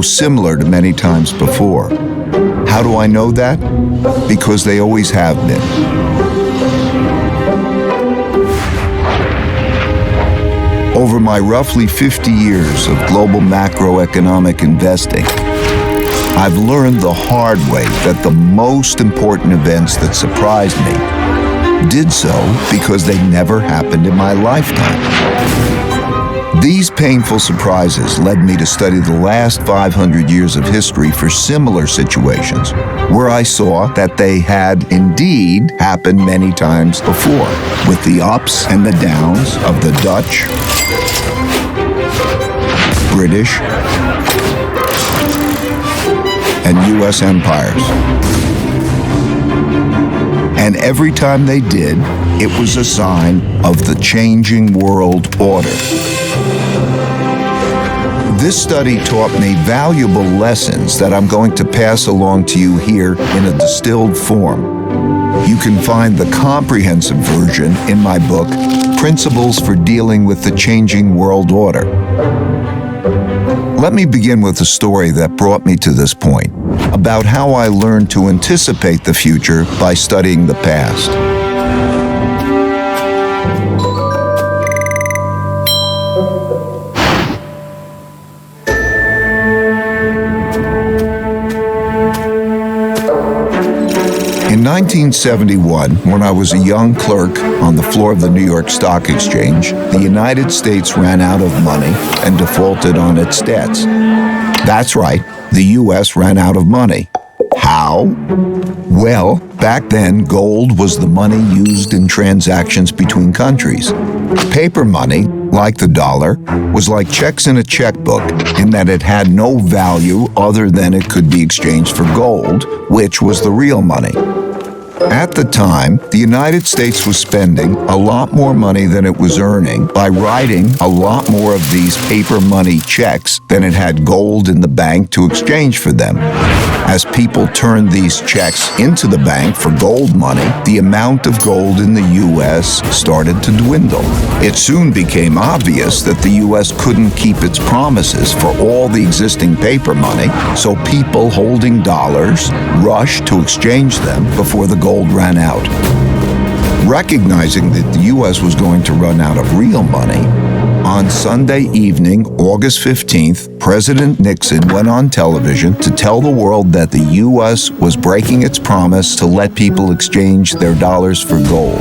similar to many times before. How do I know that? Because they always have been. Over my roughly 50 years of global macroeconomic investing, I've learned the hard way that the most important events that surprised me did so because they never happened in my lifetime. These painful surprises led me to study the last 500 years of history for similar situations, where I saw that they had indeed happened many times before, with the ups and the downs of the Dutch, British, and U.S. empires. And every time they did, it was a sign of the changing world order. This study taught me valuable lessons that I'm going to pass along to you here in a distilled form. You can find the comprehensive version in my book, Principles for Dealing with the Changing World Order. Let me begin with a story that brought me to this point, about how I learned to anticipate the future by studying the past. In 1971, when I was a young clerk on the floor of the New York Stock Exchange, the United States ran out of money and defaulted on its debts. That's right, the U.S. ran out of money. How? Well, back then, gold was the money used in transactions between countries. Paper money, like the dollar, was like checks in a checkbook in that it had no value other than it could be exchanged for gold, which was the real money. At the time, the United States was spending a lot more money than it was earning by writing a lot more of these paper money checks than it had gold in the bank to exchange for them. As people turned these checks into the bank for gold money, the amount of gold in the U.S. started to dwindle. It soon became obvious that the U.S. couldn't keep its promises for all the existing paper money, so people holding dollars rushed to exchange them before the gold ran out. Recognizing that the U.S. was going to run out of real money, on Sunday evening, August 15th, President Nixon went on television to tell the world that the U.S. was breaking its promise to let people exchange their dollars for gold.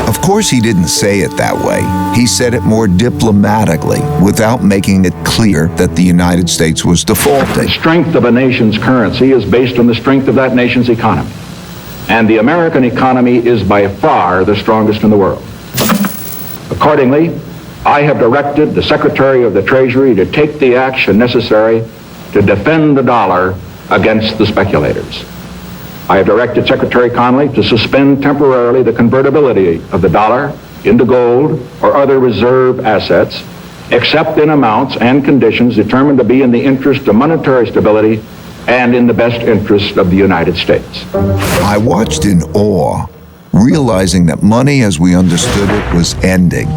Of course, he didn't say it that way. He said it more diplomatically, without making it clear that the United States was defaulting. The strength of a nation's currency is based on the strength of that nation's economy. And the American economy is by far the strongest in the world. Accordingly, I have directed the Secretary of the Treasury to take the action necessary to defend the dollar against the speculators. I have directed Secretary Connally to suspend temporarily the convertibility of the dollar into gold or other reserve assets, except in amounts and conditions determined to be in the interest of monetary stability and in the best interest of the United States. I watched in awe, realizing that money as we understood it was ending.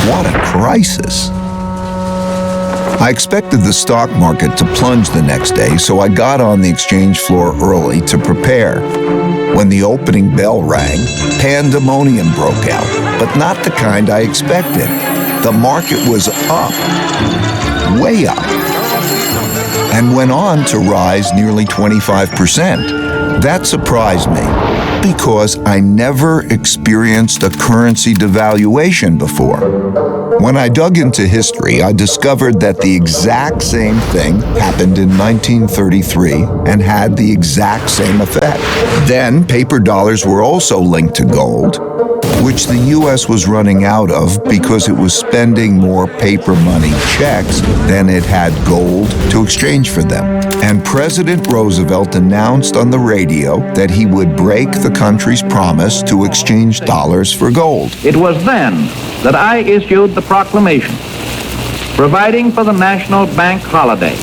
What a crisis. I expected the stock market to plunge the next day, so I got on the exchange floor early to prepare. When the opening bell rang, pandemonium broke out, but not the kind I expected. The market was up, way up, and went on to rise nearly 25%. That surprised me because I never experienced a currency devaluation before. When I dug into history, I discovered that the exact same thing happened in 1933 and had the exact same effect. Then paper dollars were also linked to gold, which the U.S. was running out of because it was spending more paper money checks than it had gold to exchange for them. And President Roosevelt announced on the radio that he would break the country's promise to exchange dollars for gold. It was then that I issued the proclamation providing for the National Bank holiday.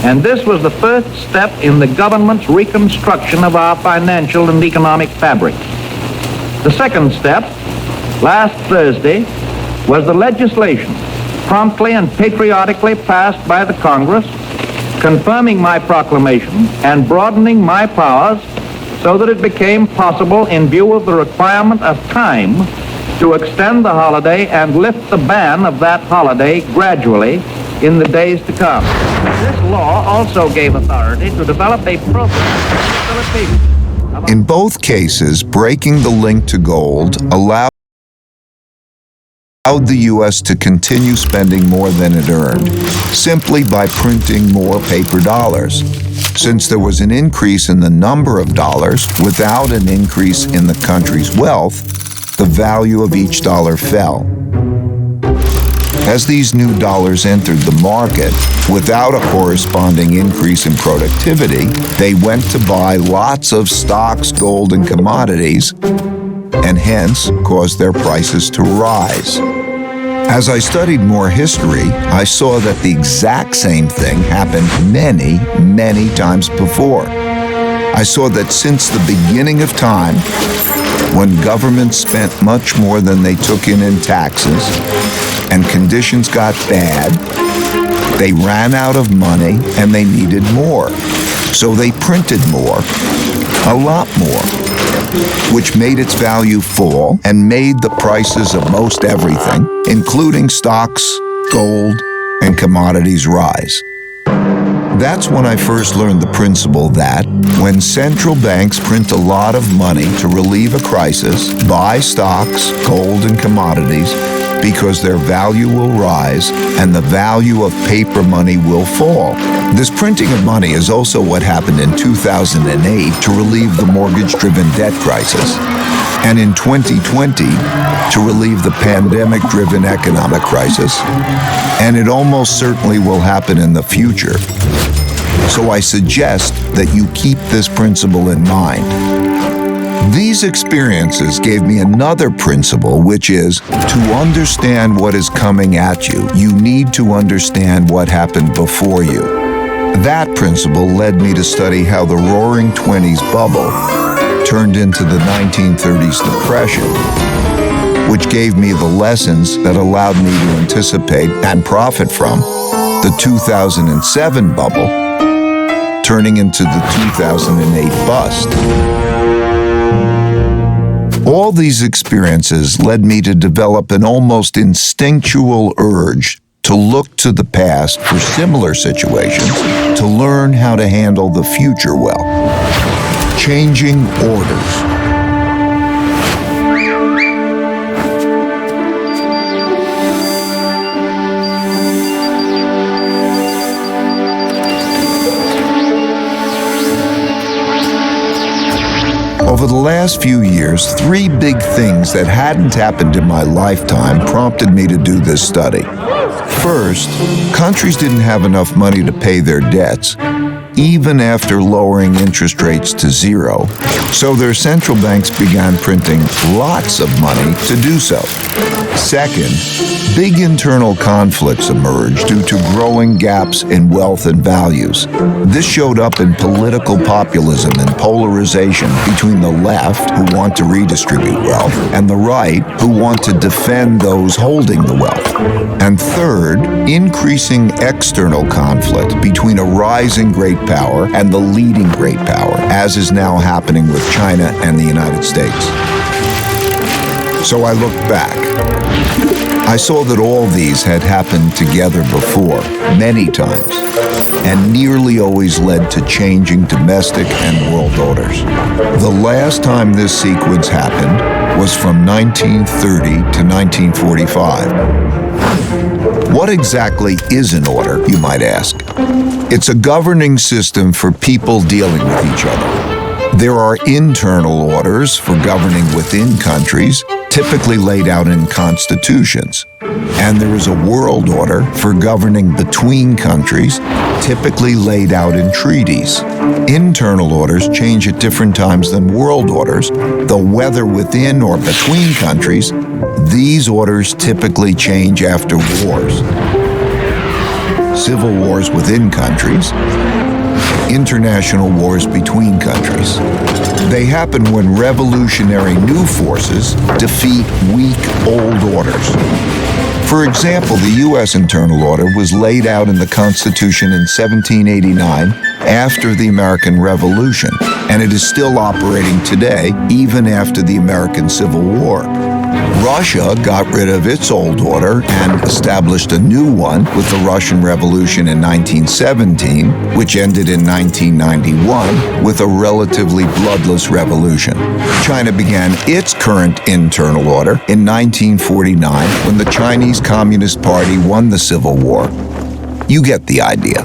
And this was the first step in the government's reconstruction of our financial and economic fabric. The second step, last Thursday, was the legislation promptly and patriotically passed by the Congress, confirming my proclamation and broadening my powers so that it became possible, in view of the requirement of time, to extend the holiday and lift the ban of that holiday gradually in the days to come. This law also gave authority to develop a program for facilitation. In both cases, breaking the link to gold allowed the U.S. to continue spending more than it earned, simply by printing more paper dollars. Since there was an increase in the number of dollars without an increase in the country's wealth, the value of each dollar fell. As these new dollars entered the market, without a corresponding increase in productivity, they went to buy lots of stocks, gold, and commodities, and hence caused their prices to rise. As I studied more history, I saw that the exact same thing happened many, many times before. I saw that since the beginning of time, when governments spent much more than they took in taxes, and conditions got bad, they ran out of money and they needed more. So they printed more, a lot more, which made its value fall and made the prices of most everything, including stocks, gold, and commodities, rise. That's when I first learned the principle that when central banks print a lot of money to relieve a crisis, buy stocks, gold, and commodities, because their value will rise and the value of paper money will fall. This printing of money is also what happened in 2008 to relieve the mortgage-driven debt crisis, and in 2020 to relieve the pandemic-driven economic crisis, and it almost certainly will happen in the future. So I suggest that you keep this principle in mind. These experiences gave me another principle, which is to understand what is coming at you, you need to understand what happened before you. That principle led me to study how the Roaring '20s bubble turned into the 1930s depression, which gave me the lessons that allowed me to anticipate and profit from the 2007 bubble, turning into the 2008 bust. All these experiences led me to develop an almost instinctual urge to look to the past for similar situations, to learn how to handle the future well. Changing orders. Over the last few years, three big things that hadn't happened in my lifetime prompted me to do this study. First, countries didn't have enough money to pay their debts, even after lowering interest rates to zero, so their central banks began printing lots of money to do so. Second, big internal conflicts emerged due to growing gaps in wealth and values. This showed up in political populism and polarization between the left, who want to redistribute wealth, and the right, who want to defend those holding the wealth. And third, increasing external conflict between a rising great power and the leading great power, as is now happening with China and the United States. So I looked back. I saw that all these had happened together before, many times, and nearly always led to changing domestic and world orders. The last time this sequence happened was from 1930 to 1945. What exactly is an order, you might ask? It's a governing system for people dealing with each other. There are internal orders for governing within countries, typically laid out in constitutions. And there is a world order for governing between countries, typically laid out in treaties. Internal orders change at different times than world orders, though whether within or between countries, these orders typically change after wars. Civil wars within countries, international wars between countries. They happen when revolutionary new forces defeat weak old orders. For example, the U.S. internal order was laid out in the Constitution in 1789 after the American Revolution, and it is still operating today, even after the American Civil War. Russia got rid of its old order and established a new one with the Russian Revolution in 1917, which ended in 1991 with a relatively bloodless revolution. China began its current internal order in 1949 when the Chinese Communist Party won the Civil War. You get the idea.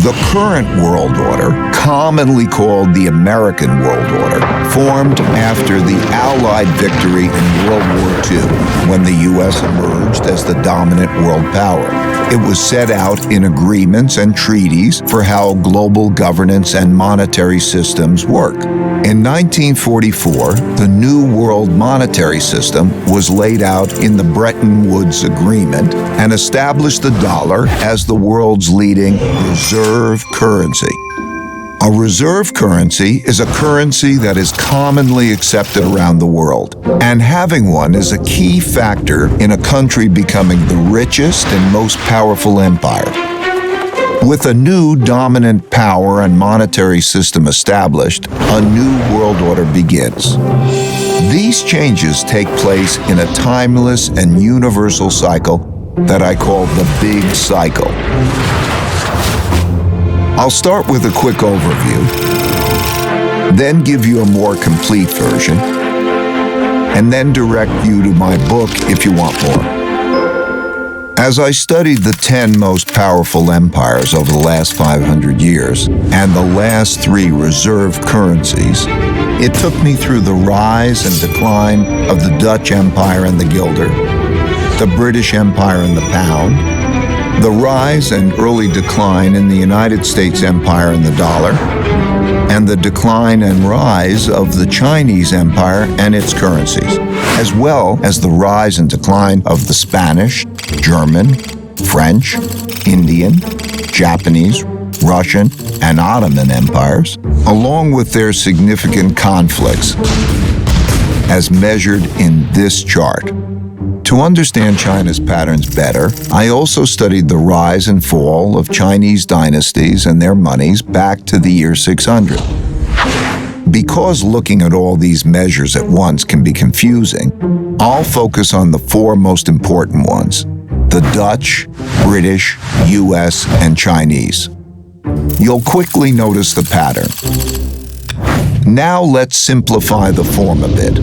The current world order, commonly called the American World Order, formed after the Allied victory in World War II, when the U.S. emerged as the dominant world power. It was set out in agreements and treaties for how global governance and monetary systems work. In 1944, the New World Monetary System was laid out in the Bretton Woods Agreement and established the dollar as the world's leading reserve currency. A reserve currency is a currency that is commonly accepted around the world, and having one is a key factor in a country becoming the richest and most powerful empire. With a new dominant power and monetary system established, a new world order begins. These changes take place in a timeless and universal cycle that I call the Big Cycle. I'll start with a quick overview, then give you a more complete version, and then direct you to my book if you want more. As I studied the 10 most powerful empires over the last 500 years and the last 3 reserve currencies, it took me through the rise and decline of the Dutch Empire and the guilder, the British Empire and the pound, the rise and early decline in the United States Empire and the dollar, and the decline and rise of the Chinese Empire and its currencies, as well as the rise and decline of the Spanish, German, French, Indian, Japanese, Russian, and Ottoman empires, along with their significant conflicts, as measured in this chart. To understand China's patterns better, I also studied the rise and fall of Chinese dynasties and their monies back to the year 600. Because looking at all these measures at once can be confusing, I'll focus on the 4 most important ones: the Dutch, British, US, and Chinese. You'll quickly notice the pattern. Now let's simplify the form a bit.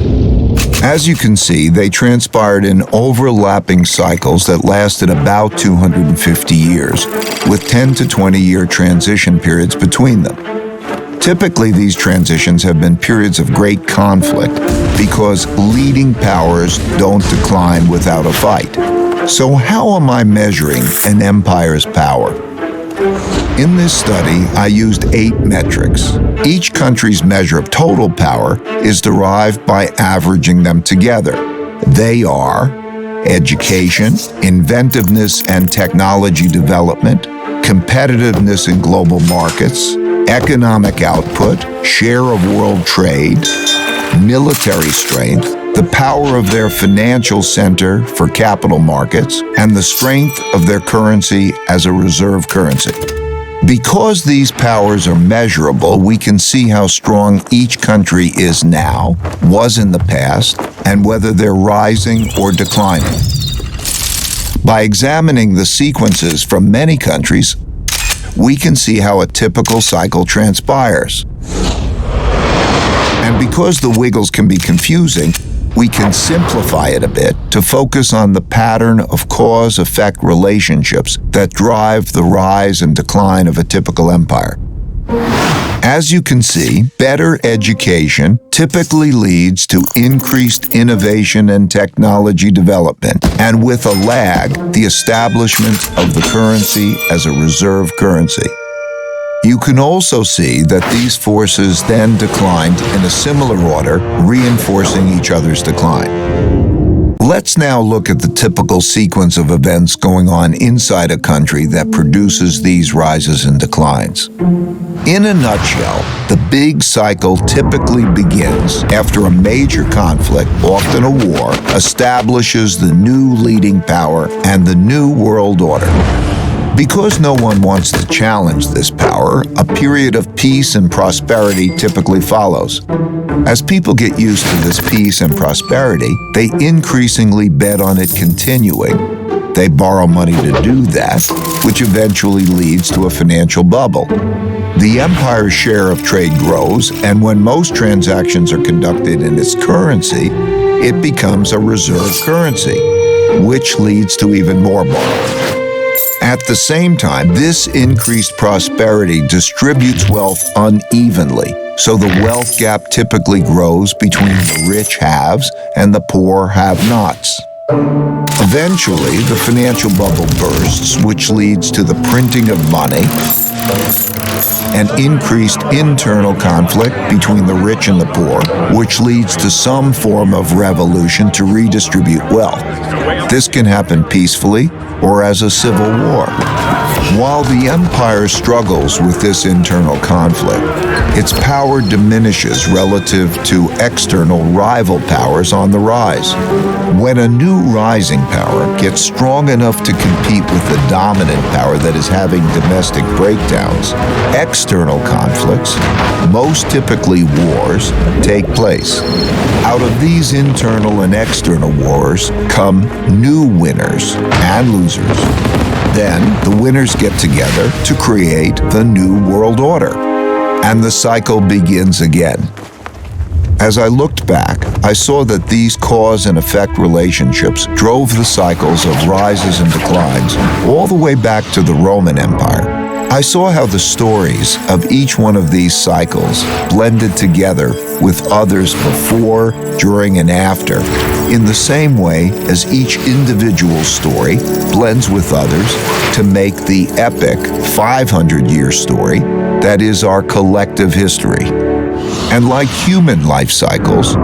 As you can see, they transpired in overlapping cycles that lasted about 250 years, with 10 to 20-year transition periods between them. Typically, these transitions have been periods of great conflict because leading powers don't decline without a fight. So how am I measuring an empire's power? In this study, I used 8 metrics. Each country's measure of total power is derived by averaging them together. They are education, inventiveness and technology development, competitiveness in global markets, economic output, share of world trade, military strength, the power of their financial center for capital markets, and the strength of their currency as a reserve currency. Because these powers are measurable, we can see how strong each country is now, was in the past, and whether they're rising or declining. By examining the sequences from many countries, we can see how a typical cycle transpires. And because the wiggles can be confusing, we can simplify it a bit to focus on the pattern of cause-effect relationships that drive the rise and decline of a typical empire. As you can see, better education typically leads to increased innovation and technology development, and with a lag, the establishment of the currency as a reserve currency. You can also see that these forces then declined in a similar order, reinforcing each other's decline. Let's now look at the typical sequence of events going on inside a country that produces these rises and declines. In a nutshell, the big cycle typically begins after a major conflict, often a war, establishes the new leading power and the new world order. Because no one wants to challenge this power, a period of peace and prosperity typically follows. As people get used to this peace and prosperity, they increasingly bet on it continuing. They borrow money to do that, which eventually leads to a financial bubble. The empire's share of trade grows, and when most transactions are conducted in its currency, it becomes a reserve currency, which leads to even more borrowing. At the same time, this increased prosperity distributes wealth unevenly, so the wealth gap typically grows between the rich haves and the poor have-nots. Eventually, the financial bubble bursts, which leads to the printing of money and increased internal conflict between the rich and the poor, which leads to some form of revolution to redistribute wealth. This can happen peacefully or as a civil war. While the empire struggles with this internal conflict, its power diminishes relative to external rival powers on the rise. When a new rising power gets strong enough to compete with the dominant power that is having domestic breakdowns, external conflicts, most typically wars, take place. Out of these internal and external wars come new winners and losers. Then the winners get together to create the new world order, and the cycle begins again. As I looked back, I saw that these cause and effect relationships drove the cycles of rises and declines all the way back to the Roman Empire. I saw how the stories of each one of these cycles blended together with others before, during, and after, in the same way as each individual story blends with others to make the epic 500-year story that is our collective history. And like human life cycles,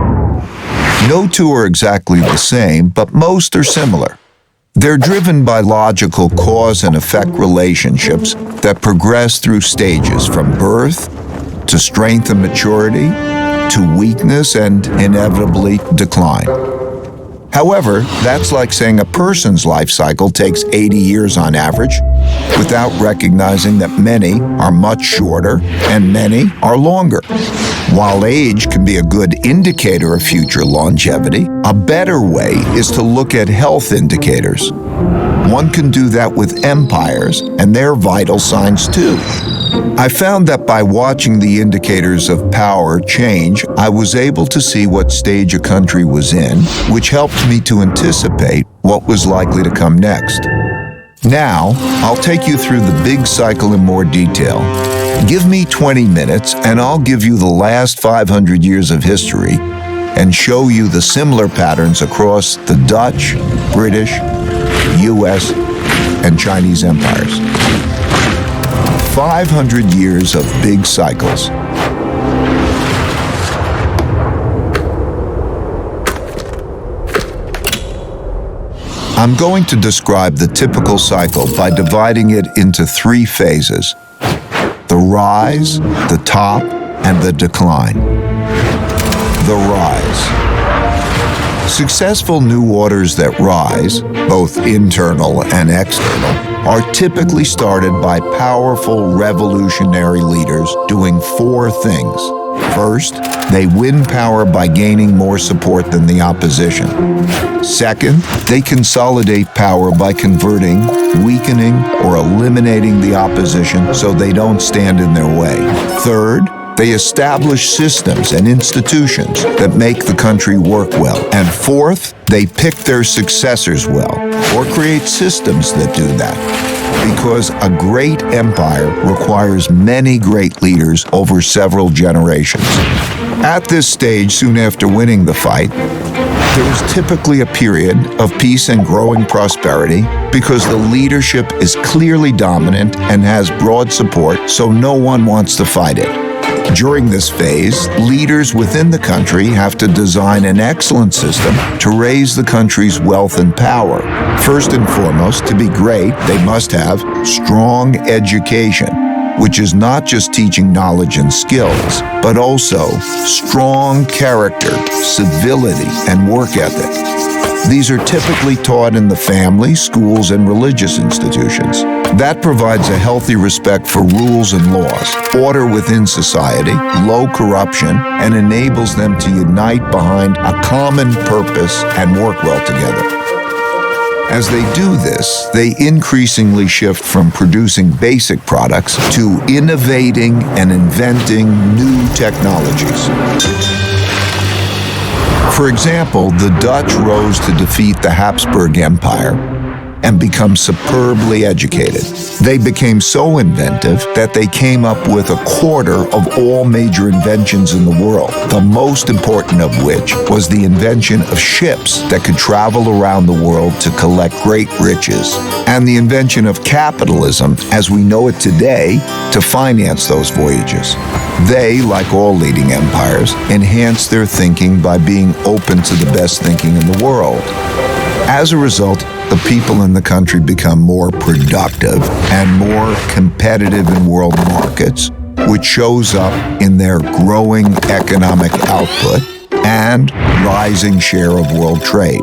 no two are exactly the same, but most are similar. They're driven by logical cause and effect relationships that progress through stages from birth to strength and maturity to weakness and inevitably decline. However, that's like saying a person's life cycle takes 80 years on average, without recognizing that many are much shorter and many are longer. While age can be a good indicator of future longevity, a better way is to look at health indicators. One can do that with empires and their vital signs too. I found that by watching the indicators of power change, I was able to see what stage a country was in, which helped me to anticipate what was likely to come next. Now, I'll take you through the big cycle in more detail. Give me 20 minutes and I'll give you the last 500 years of history and show you the similar patterns across the Dutch, British, US, and Chinese empires. 500 years of big cycles. I'm going to describe the typical cycle by dividing it into 3 phases: the rise, the top, and the decline. The rise. Successful new orders that rise, both internal and external, are typically started by powerful revolutionary leaders doing 4 things. First, they win power by gaining more support than the opposition. Second, they consolidate power by converting, weakening, or eliminating the opposition so they don't stand in their way. Third, they establish systems and institutions that make the country work well. And fourth, they pick their successors well, or create systems that do that. Because a great empire requires many great leaders over several generations. At this stage, soon after winning the fight, there is typically a period of peace and growing prosperity because the leadership is clearly dominant and has broad support, so no one wants to fight it. During this phase, leaders within the country have to design an excellent system to raise the country's wealth and power. First and foremost, to be great, they must have strong education, which is not just teaching knowledge and skills, but also strong character, civility, and work ethic. These are typically taught in the family, schools, and religious institutions. That provides a healthy respect for rules and laws, order within society, low corruption, and enables them to unite behind a common purpose and work well together. As they do this, they increasingly shift from producing basic products to innovating and inventing new technologies. For example, the Dutch rose to defeat the Habsburg Empire and become superbly educated. They became so inventive that they came up with a quarter of all major inventions in the world, the most important of which was the invention of ships that could travel around the world to collect great riches, and the invention of capitalism as we know it today to finance those voyages. They, like all leading empires, enhanced their thinking by being open to the best thinking in the world. As a result, the people in the country become more productive and more competitive in world markets, which shows up in their growing economic output and rising share of world trade.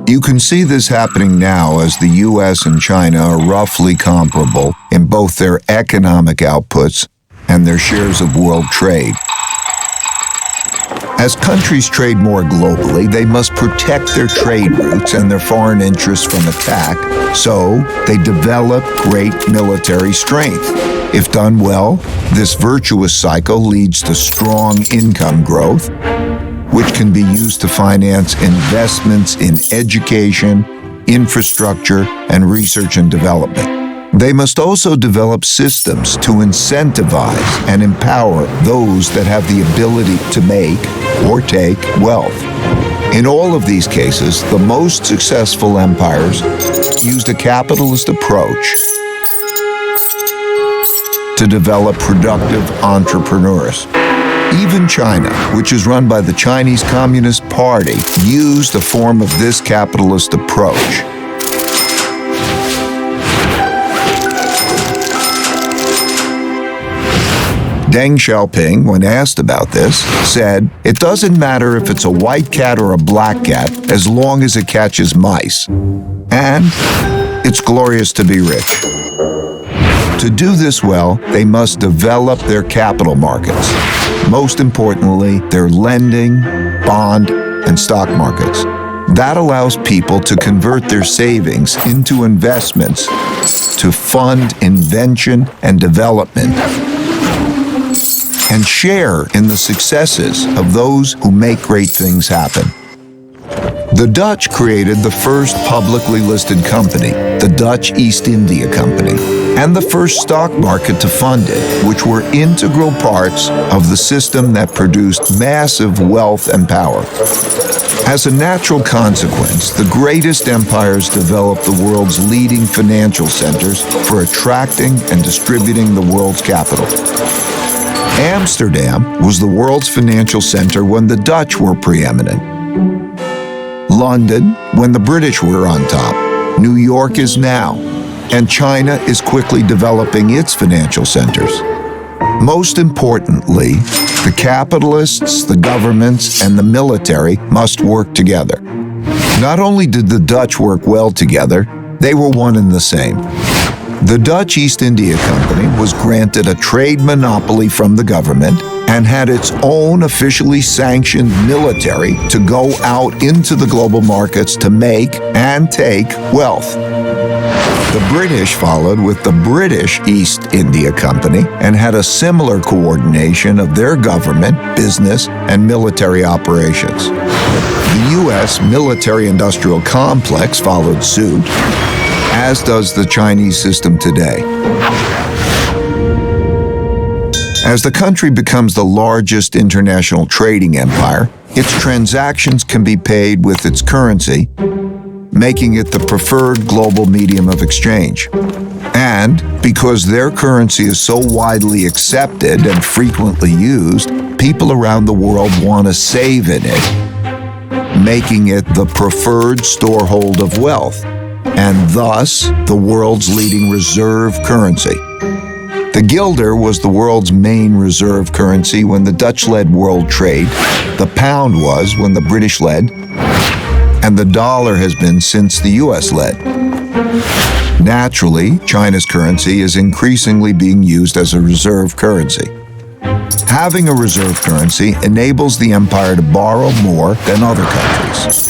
You can see this happening now as the US and China are roughly comparable in both their economic outputs and their shares of world trade. As countries trade more globally, they must protect their trade routes and their foreign interests from attack, so they develop great military strength. If done well, this virtuous cycle leads to strong income growth, which can be used to finance investments in education, infrastructure, and research and development. They must also develop systems to incentivize and empower those that have the ability to make or take wealth. In all of these cases, the most successful empires used a capitalist approach to develop productive entrepreneurs. Even China, which is run by the Chinese Communist Party, used a form of this capitalist approach. Deng Xiaoping, when asked about this, said, "It doesn't matter if it's a white cat or a black cat, as long as it catches mice. And it's glorious to be rich." To do this well, they must develop their capital markets. Most importantly, their lending, bond, and stock markets. That allows people to convert their savings into investments to fund invention and development, and share in the successes of those who make great things happen. The Dutch created the first publicly listed company, the Dutch East India Company, and the first stock market to fund it, which were integral parts of the system that produced massive wealth and power. As a natural consequence, the greatest empires developed the world's leading financial centers for attracting and distributing the world's capital. Amsterdam was the world's financial center when the Dutch were preeminent. London, when the British were on top. New York is now. And China is quickly developing its financial centers. Most importantly, the capitalists, the governments, and the military must work together. Not only did the Dutch work well together, they were one and the same. The Dutch East India Company was granted a trade monopoly from the government and had its own officially sanctioned military to go out into the global markets to make and take wealth. The British followed with the British East India Company and had a similar coordination of their government, business, and military operations. The U.S. military-industrial complex followed suit, as does the Chinese system today. As the country becomes the largest international trading empire, its transactions can be paid with its currency, making it the preferred global medium of exchange. And because their currency is so widely accepted and frequently used, people around the world want to save in it, making it the preferred storehold of wealth, and thus the world's leading reserve currency. The guilder was the world's main reserve currency when the Dutch led world trade, the pound was when the British led, and the dollar has been since the US led. Naturally, China's currency is increasingly being used as a reserve currency. Having a reserve currency enables the empire to borrow more than other countries.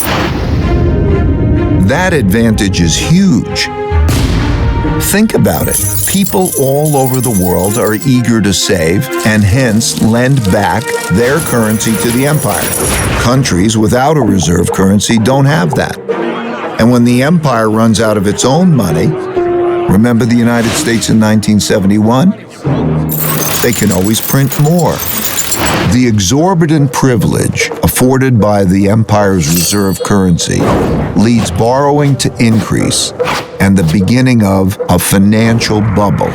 That advantage is huge. Think about it. People all over the world are eager to save and hence lend back their currency to the empire. Countries without a reserve currency don't have that. And when the empire runs out of its own money, remember the United States in 1971? They can always print more. The exorbitant privilege afforded by the empire's reserve currency leads borrowing to increase and the beginning of a financial bubble.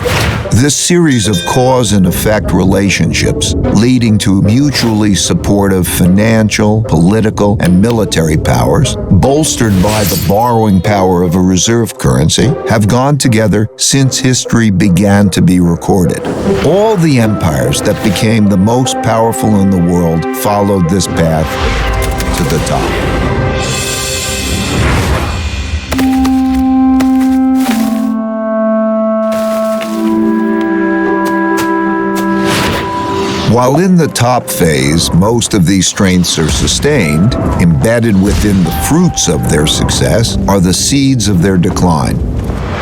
This series of cause and effect relationships leading to mutually supportive financial, political, and military powers, bolstered by the borrowing power of a reserve currency, have gone together since history began to be recorded. All the empires that became the most powerful in the world followed this path to the top. While in the top phase, most of these strengths are sustained, embedded within the fruits of their success are the seeds of their decline.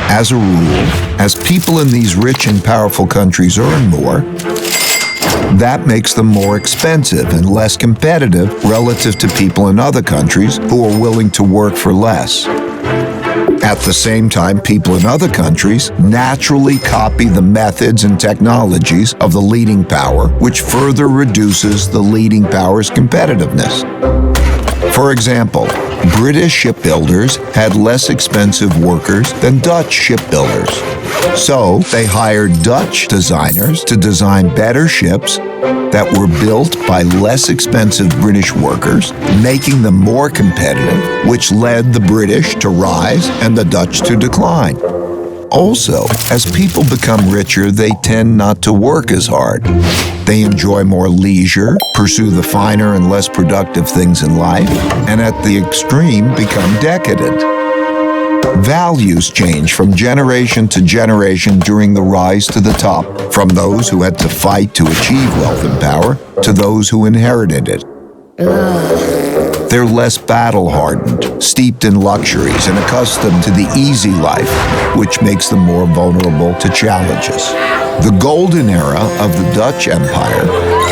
As a rule, as people in these rich and powerful countries earn more, that makes them more expensive and less competitive relative to people in other countries who are willing to work for less. At the same time, people in other countries naturally copy the methods and technologies of the leading power, which further reduces the leading power's competitiveness. For example, British shipbuilders had less expensive workers than Dutch shipbuilders. So they hired Dutch designers to design better ships that were built by less expensive British workers, making them more competitive, which led the British to rise and the Dutch to decline. Also, as people become richer, they tend not to work as hard. They enjoy more leisure, pursue the finer and less productive things in life, and at the extreme become decadent. Values change from generation to generation during the rise to the top, from those who had to fight to achieve wealth and power to those who inherited it. They're less battle-hardened, steeped in luxuries, and accustomed to the easy life, which makes them more vulnerable to challenges. The golden era of the Dutch Empire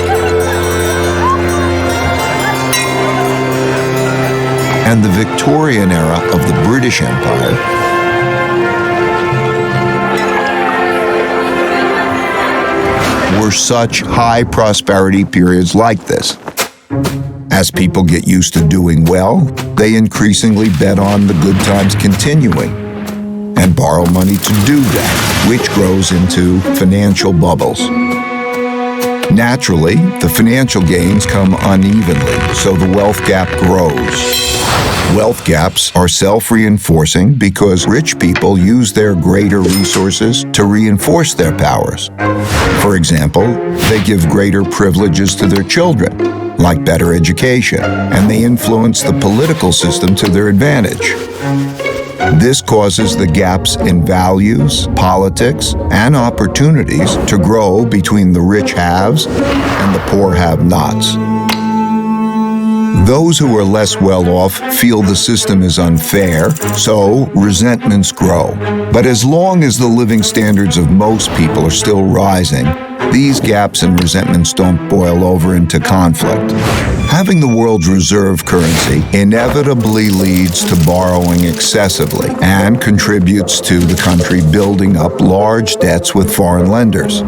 and the Victorian era of the British Empire were such high prosperity periods like this. As people get used to doing well, they increasingly bet on the good times continuing and borrow money to do that, which grows into financial bubbles. Naturally, the financial gains come unevenly, so the wealth gap grows. Wealth gaps are self-reinforcing because rich people use their greater resources to reinforce their powers. For example, they give greater privileges to their children, like better education, and they influence the political system to their advantage. This causes the gaps in values, politics, and opportunities to grow between the rich haves and the poor have-nots. Those who are less well off feel the system is unfair, so resentments grow. But as long as the living standards of most people are still rising, these gaps and resentments don't boil over into conflict. Having the world's reserve currency inevitably leads to borrowing excessively and contributes to the country building up large debts with foreign lenders.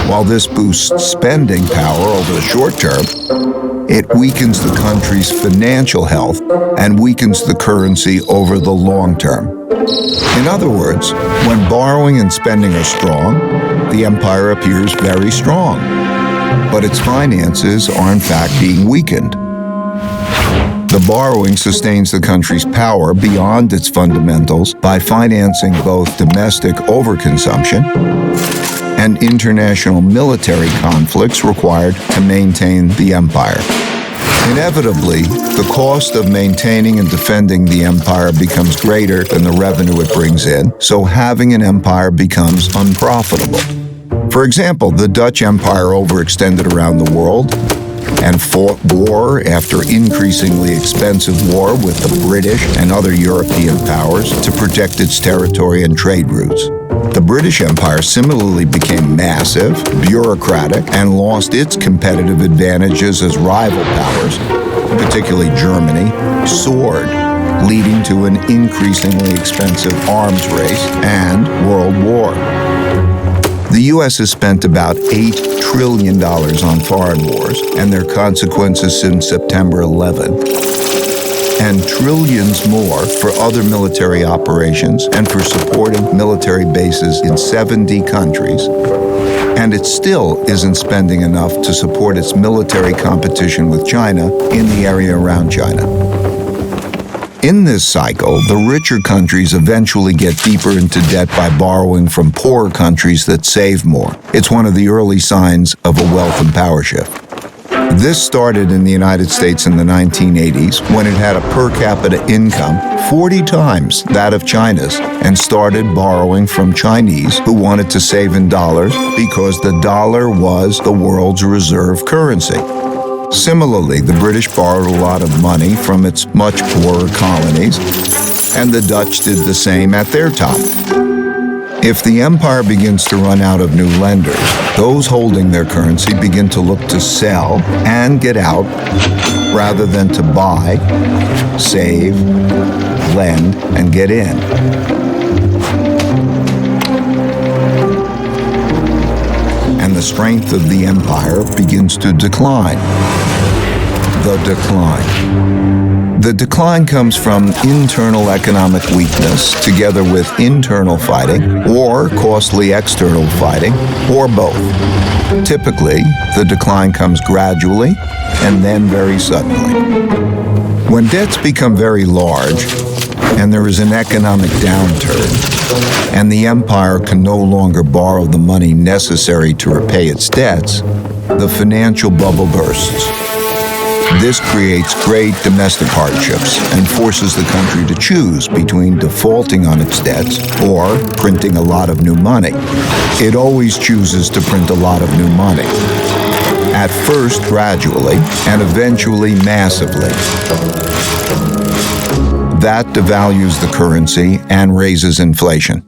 While this boosts spending power over the short term, it weakens the country's financial health and weakens the currency over the long term. In other words, when borrowing and spending are strong, the empire appears very strong, but its finances are in fact being weakened. The borrowing sustains the country's power beyond its fundamentals by financing both domestic overconsumption and international military conflicts required to maintain the empire. Inevitably, the cost of maintaining and defending the empire becomes greater than the revenue it brings in, so having an empire becomes unprofitable. For example, the Dutch Empire overextended around the world and fought war after increasingly expensive war with the British and other European powers to protect its territory and trade routes. The British Empire similarly became massive, bureaucratic, and lost its competitive advantages as rival powers, particularly Germany, soared, leading to an increasingly expensive arms race and world war. The U.S. has spent about $8 trillion on foreign wars and their consequences since September 11, and trillions more for other military operations and for supporting military bases in 70 countries. And it still isn't spending enough to support its military competition with China in the area around China. In this cycle, the richer countries eventually get deeper into debt by borrowing from poorer countries that save more. It's one of the early signs of a wealth and power shift. This started in the United States in the 1980s when it had a per capita income 40 times that of China's and started borrowing from Chinese who wanted to save in dollars because the dollar was the world's reserve currency. Similarly, the British borrowed a lot of money from its much poorer colonies, and the Dutch did the same at their top. If the empire begins to run out of new lenders, those holding their currency begin to look to sell and get out rather than to buy, save, lend, and get in. And the strength of the empire begins to decline. The decline. The decline comes from internal economic weakness together with internal fighting or costly external fighting, or both. Typically, the decline comes gradually and then very suddenly. When debts become very large and there is an economic downturn, and the empire can no longer borrow the money necessary to repay its debts, the financial bubble bursts. This creates great domestic hardships and forces the country to choose between defaulting on its debts or printing a lot of new money. It always chooses to print a lot of new money. At first gradually, and eventually massively. That devalues the currency and raises inflation.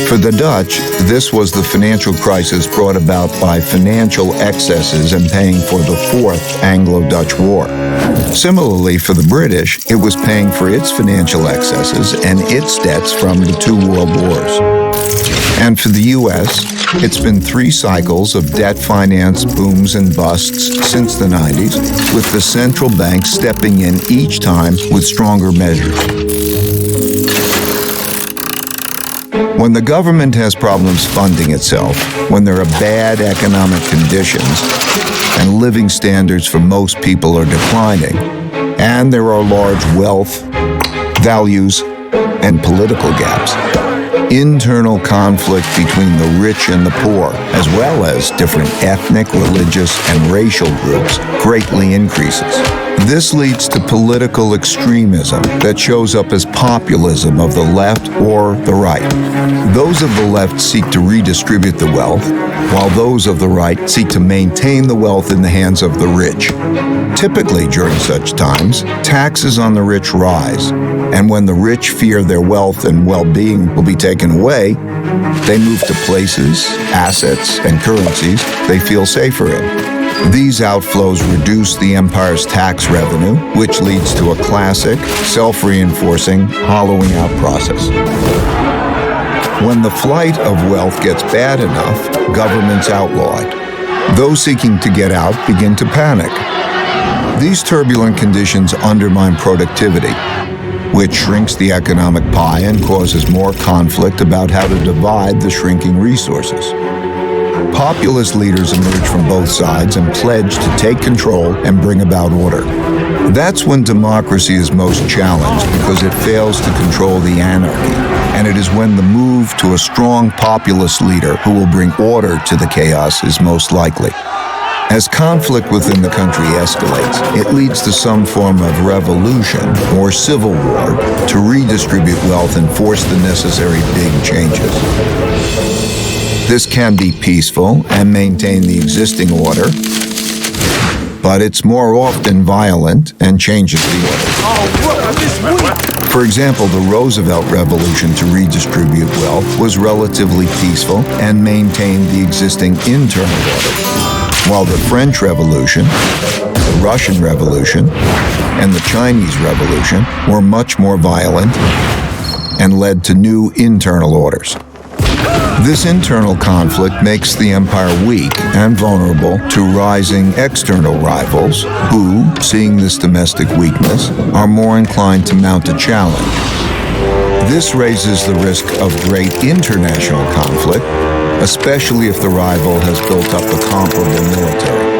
For the Dutch, this was the financial crisis brought about by financial excesses and paying for the Fourth Anglo-Dutch War. Similarly, for the British, it was paying for its financial excesses and its debts from the two world wars. And for the U.S., it's been 3 cycles of debt finance booms and busts since the 90s, with the central bank stepping in each time with stronger measures. When the government has problems funding itself, when there are bad economic conditions, and living standards for most people are declining, and there are large wealth, values, and political gaps, internal conflict between the rich and the poor, as well as different ethnic, religious, and racial groups, greatly increases. This leads to political extremism that shows up as populism of the left or the right. Those of the left seek to redistribute the wealth, while those of the right seek to maintain the wealth in the hands of the rich. Typically, during such times, taxes on the rich rise, and when the rich fear their wealth and well-being will be taken away, they move to places, assets, and currencies they feel safer in. These outflows reduce the empire's tax revenue, which leads to a classic, self-reinforcing, hollowing out process. When the flight of wealth gets bad enough, governments outlaw it. Those seeking to get out begin to panic. These turbulent conditions undermine productivity, which shrinks the economic pie and causes more conflict about how to divide the shrinking resources. Populist leaders emerge from both sides and pledge to take control and bring about order. That's when democracy is most challenged because it fails to control the anarchy, and it is when the move to a strong populist leader who will bring order to the chaos is most likely. As conflict within the country escalates, it leads to some form of revolution or civil war to redistribute wealth and force the necessary big changes. This can be peaceful and maintain the existing order, but it's more often violent and changes the order. For example, the Roosevelt Revolution to redistribute wealth was relatively peaceful and maintained the existing internal order, while the French Revolution, the Russian Revolution, and the Chinese Revolution were much more violent and led to new internal orders. This internal conflict makes the empire weak and vulnerable to rising external rivals who, seeing this domestic weakness, are more inclined to mount a challenge. This raises the risk of great international conflict, especially if the rival has built up a comparable military.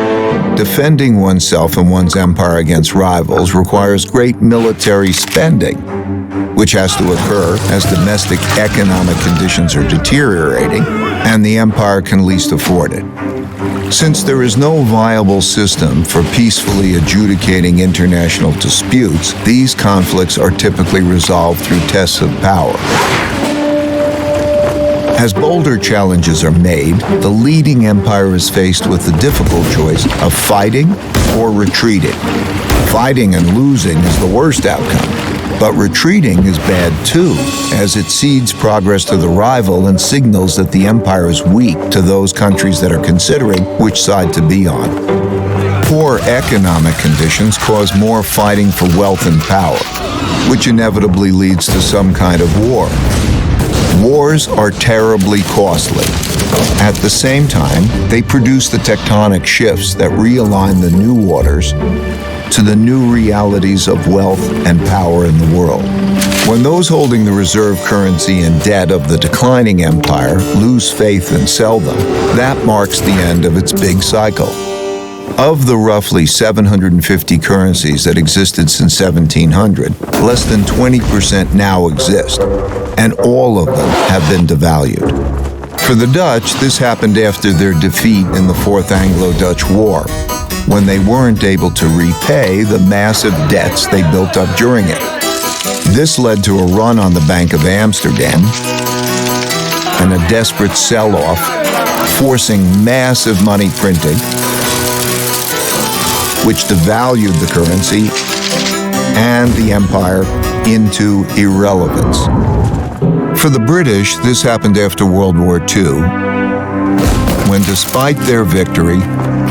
Defending oneself and one's empire against rivals requires great military spending, which has to occur as domestic economic conditions are deteriorating and the empire can least afford it. Since there is no viable system for peacefully adjudicating international disputes, these conflicts are typically resolved through tests of power. As bolder challenges are made, the leading empire is faced with the difficult choice of fighting or retreating. Fighting and losing is the worst outcome, but retreating is bad too, as it cedes progress to the rival and signals that the empire is weak to those countries that are considering which side to be on. Poor economic conditions cause more fighting for wealth and power, which inevitably leads to some kind of war. Wars are terribly costly. At the same time, they produce the tectonic shifts that realign the new orders to the new realities of wealth and power in the world. When those holding the reserve currency and debt of the declining empire lose faith and sell them, that marks the end of its big cycle. Of the roughly 750 currencies that existed since 1700, less than 20% now exist, and all of them have been devalued. For the Dutch, this happened after their defeat in the Fourth Anglo-Dutch War, when they weren't able to repay the massive debts they built up during it. This led to a run on the Bank of Amsterdam and a desperate sell-off, forcing massive money printing, which devalued the currency and the empire into irrelevance. For the British, this happened after World War II, when despite their victory,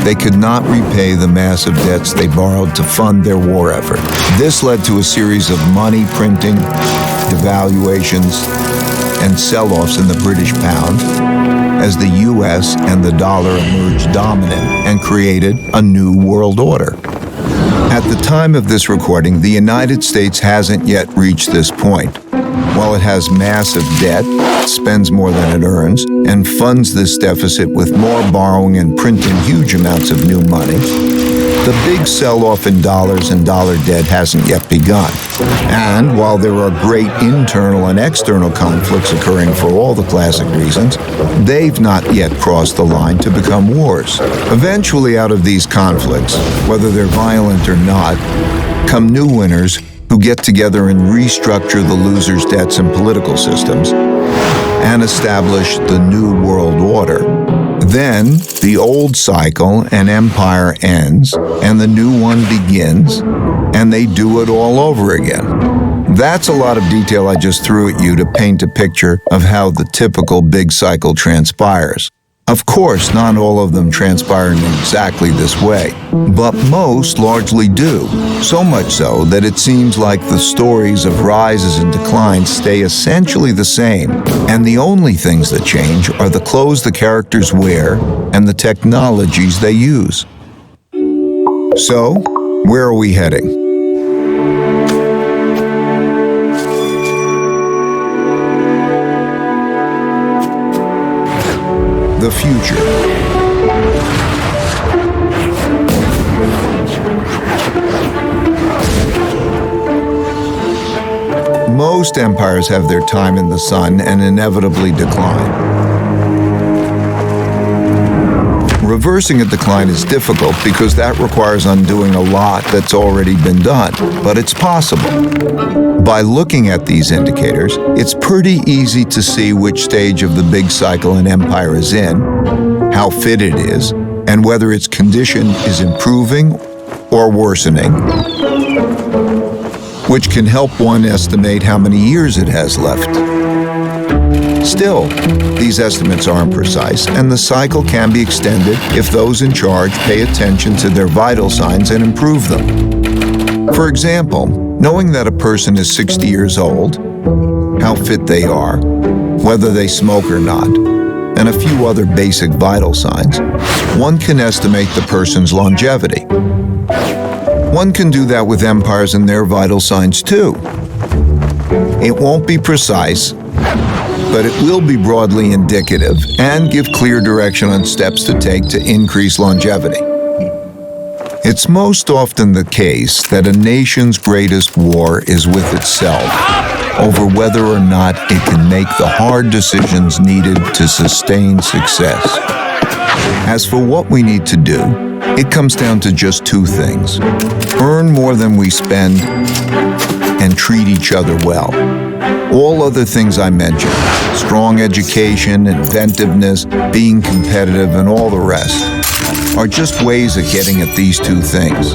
they could not repay the massive debts they borrowed to fund their war effort. This led to a series of money printing, devaluations, and sell-offs in the British pound, as the US and the dollar emerged dominant and created a new world order. At the time of this recording, the United States hasn't yet reached this point. While it has massive debt, spends more than it earns, and funds this deficit with more borrowing and printing huge amounts of new money, the big sell-off in dollars and dollar debt hasn't yet begun. And while there are great internal and external conflicts occurring for all the classic reasons, they've not yet crossed the line to become wars. Eventually, out of these conflicts, whether they're violent or not, come new winners who get together and restructure the losers' debts and political systems and establish the new world order. Then the old cycle and empire ends and the new one begins, and they do it all over again. That's a lot of detail I just threw at you to paint a picture of how the typical big cycle transpires. Of course, not all of them transpire in exactly this way, but most largely do, so much so that it seems like the stories of rises and declines stay essentially the same, and the only things that change are the clothes the characters wear and the technologies they use. So, Where are we heading? The future. Most empires have their time in the sun and inevitably decline. Reversing a decline is difficult because that requires undoing a lot that's already been done, but it's possible. By looking at these indicators, it's pretty easy to see which stage of the big cycle an empire is in, how fit it is, and whether its condition is improving or worsening, which can help one estimate how many years it has left. Still, these estimates aren't precise, and the cycle can be extended if those in charge pay attention to their vital signs and improve them. For example, knowing that a person is 60 years old, how fit they are, whether they smoke or not, and a few other basic vital signs, one can estimate the person's longevity. One can do that with empires and their vital signs too. It won't be precise, but it will be broadly indicative and give clear direction on steps to take to increase longevity. It's most often the case that a nation's greatest war is with itself over whether or not it can make the hard decisions needed to sustain success. As for what we need to do, it comes down to just two things: earn more than we spend and treat each other well. All other things I mentioned, strong education, inventiveness, being competitive, and all the rest, are just ways of getting at these two things.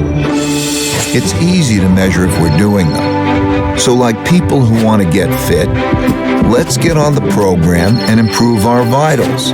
It's easy to measure if we're doing them. So like people who want to get fit, let's get on the program and improve our vitals.